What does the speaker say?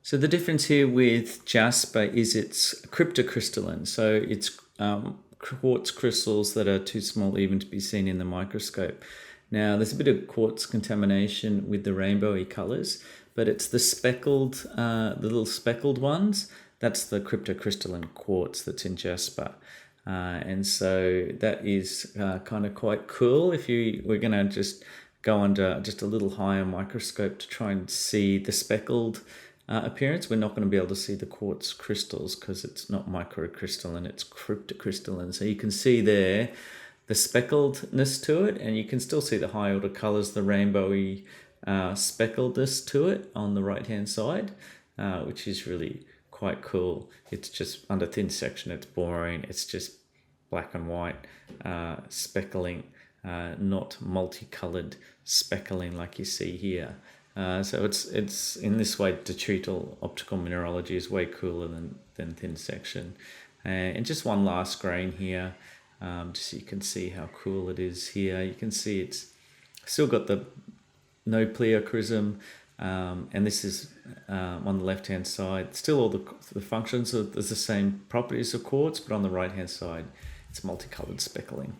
So the difference here with jasper is it's cryptocrystalline. So it's quartz crystals that are too small even to be seen in the microscope. Now there's a bit of quartz contamination with the rainbowy colors, but it's the speckled, the little speckled ones. That's the cryptocrystalline quartz that's in jasper. And so that is kind of quite cool. If we're going to just go under just a little higher microscope to try and see the speckled appearance, we're not going to be able to see the quartz crystals because it's not microcrystalline, it's cryptocrystalline. So you can see there the speckledness to it, and you can still see the high order colors, the rainbowy speckledness to it on the right hand side, which is really quite cool. It's just under thin section, it's boring, it's just black and white speckling, not multicolored speckling like you see here. So it's in this way, detrital optical mineralogy is way cooler than thin section. And just one last grain here, just so you can see how cool it is here. You can see it's still got the no pleochrysm, and this is on the left hand side. Still all the functions are the same properties of quartz, but on the right hand side it's multicolored speckling.